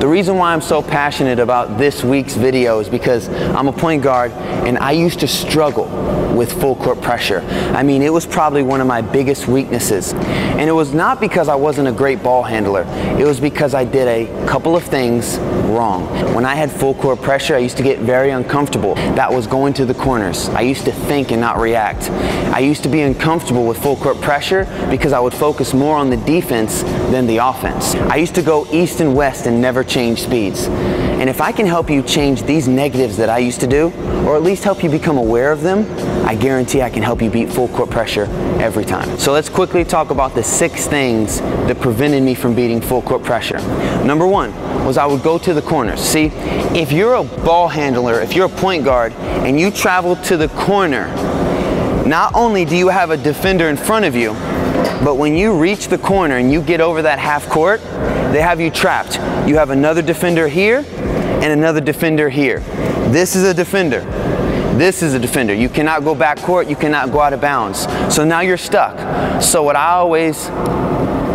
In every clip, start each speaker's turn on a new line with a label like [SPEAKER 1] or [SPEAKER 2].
[SPEAKER 1] The reason why I'm so passionate about this week's video is because I'm a point guard and I used to struggle with full court pressure. I mean, it was probably one of my biggest weaknesses. And it was not because I wasn't a great ball handler. It was because I did a couple of things wrong. When I had full court pressure, I used to get very uncomfortable. That was going to the corners. I used to think and not react. I used to be uncomfortable with full court pressure because I would focus more on the defense than the offense. I used to go east and west and never change speeds. And if I can help you change these negatives that I used to do, or at least help you become aware of them, I guarantee I can help you beat full court pressure every time. So let's quickly talk about the 6 things that prevented me from beating full court pressure. Number 1 was I would go to the corners. See, if you're a ball handler, if you're a point guard, and you travel to the corner, not only do you have a defender in front of you, but when you reach the corner and you get over that half court, they have you trapped. You have another defender here and another defender here. This is a defender. This is a defender. You cannot go back court, you cannot go out of bounds. So now you're stuck. So what I always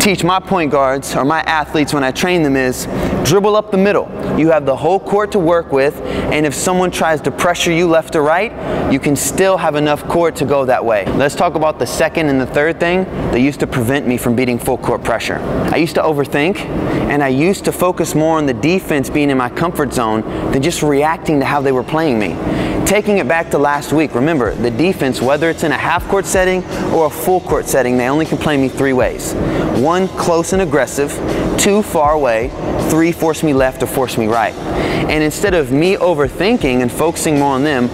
[SPEAKER 1] teach my point guards or my athletes when I train them is dribble up the middle. You have the whole court to work with, and if someone tries to pressure you left or right, you can still have enough court to go that way. Let's talk about the second and the third thing that used to prevent me from beating full court pressure. I used to overthink, and I used to focus more on the defense being in my comfort zone than just reacting to how they were playing me. Taking it back to last week, remember, the defense, whether it's in a half court setting or a full court setting, they only can play me 3 ways. 1, close and aggressive. 2, far away. 3, force me left or force me right. And instead of me overthinking and focusing more on them,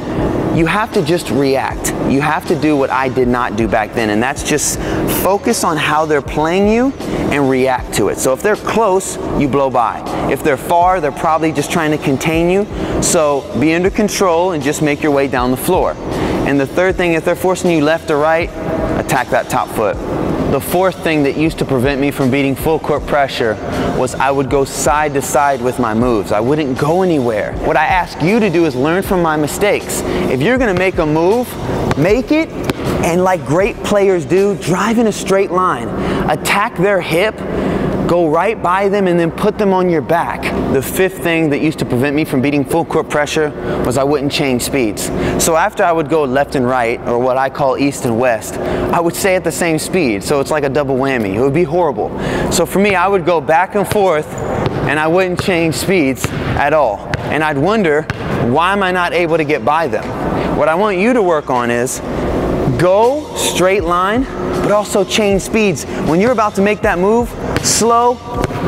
[SPEAKER 1] you have to just react. You have to do what I did not do back then, and that's just focus on how they're playing you and react to it. So if they're close, you blow by. If they're far, they're probably just trying to contain you. So be under control and just make your way down the floor. And the third thing, if they're forcing you left or right, attack that top foot. The fourth thing that used to prevent me from beating full court pressure was I would go side to side with my moves. I wouldn't go anywhere. What I ask you to do is learn from my mistakes. If you're gonna make a move, make it, and like great players do, drive in a straight line. Attack their hip, go right by them, and then put them on your back. The fifth thing that used to prevent me from beating full court pressure was I wouldn't change speeds. So after I would go left and right, or what I call east and west, I would stay at the same speed. So it's like a double whammy. It would be horrible. So for me, I would go back and forth, and I wouldn't change speeds at all. And I'd wonder, why am I not able to get by them? What I want you to work on is go straight line, but also change speeds. When you're about to make that move, slow,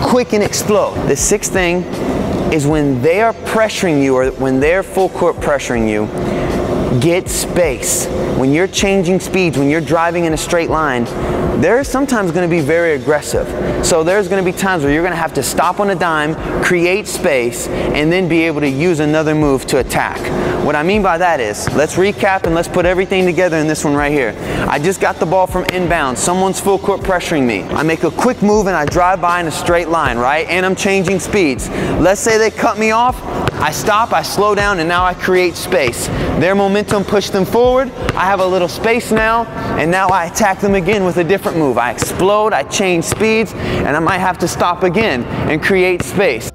[SPEAKER 1] quick, and explode. The sixth thing is when they are pressuring you, or when they're full court pressuring you, get space. When you're changing speeds, when you're driving in a straight line, they're sometimes going to be very aggressive. So there's going to be times where you're going to have to stop on a dime, create space, and then be able to use another move to attack. What I mean by that is, let's recap and let's put everything together in this one right here. I just got the ball from inbound. Someone's full court pressuring me. I make a quick move and I drive by in a straight line, right? And I'm changing speeds. Let's say they cut me off. I stop, I slow down, and now I create space. Their momentum pushed them forward. I have a little space now, and now I attack them again with a different move. I explode, I change speeds, and I might have to stop again and create space.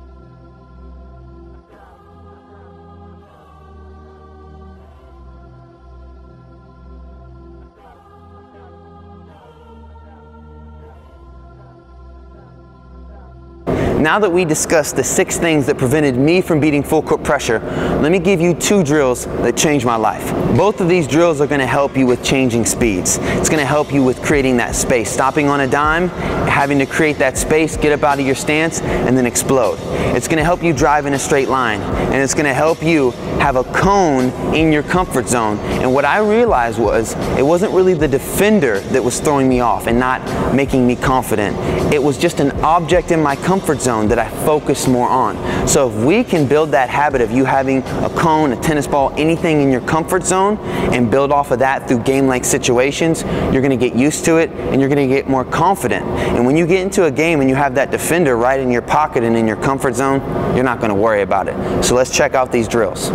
[SPEAKER 1] Now that we discussed the 6 things that prevented me from beating full court pressure, let me give you 2 drills that changed my life. Both of these drills are going to help you with changing speeds. It's going to help you with creating that space, stopping on a dime, having to create that space, get up out of your stance, and then explode. It's going to help you drive in a straight line, and it's going to help you have a cone in your comfort zone. And what I realized was, it wasn't really the defender that was throwing me off and not making me confident. It was just an object in my comfort zone that I focus more on. So if we can build that habit of you having a cone, a tennis ball, anything in your comfort zone, and build off of that through game-like situations, you're going to get used to it and you're going to get more confident. And when you get into a game and you have that defender right in your pocket and in your comfort zone, you're not going to worry about it. So let's check out these drills.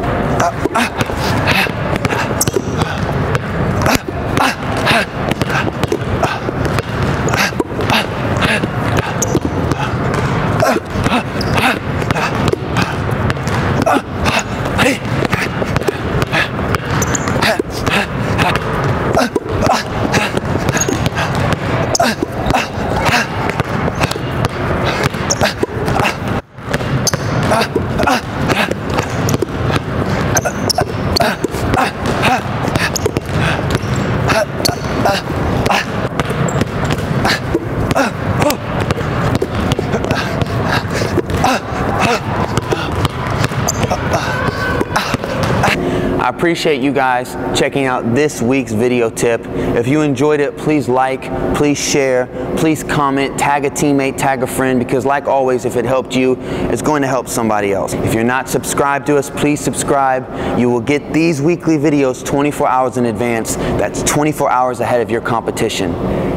[SPEAKER 1] appreciate you guys checking out this week's video tip. If you enjoyed it, please like, please share, please comment, tag a teammate, tag a friend, because like always, if it helped you, it's going to help somebody else. If you're not subscribed to us, please subscribe. You will get these weekly videos 24 hours in advance. That's 24 hours ahead of your competition.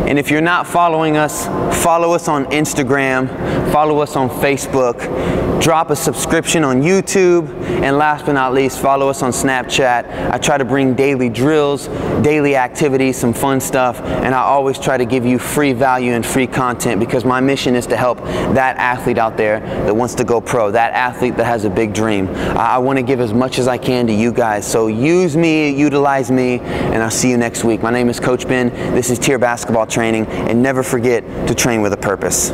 [SPEAKER 1] And if you're not following us, follow us on Instagram, follow us on Facebook, drop a subscription on YouTube, and last but not least, follow us on Snapchat. I try to bring daily drills, daily activities, some fun stuff, and I always try to give you free value and free content because my mission is to help that athlete out there that wants to go pro, that athlete that has a big dream. I want to give as much as I can to you guys, so use me, utilize me, and I'll see you next week. My name is Coach Ben. This is Tier Basketball Training, and never forget to train with a purpose.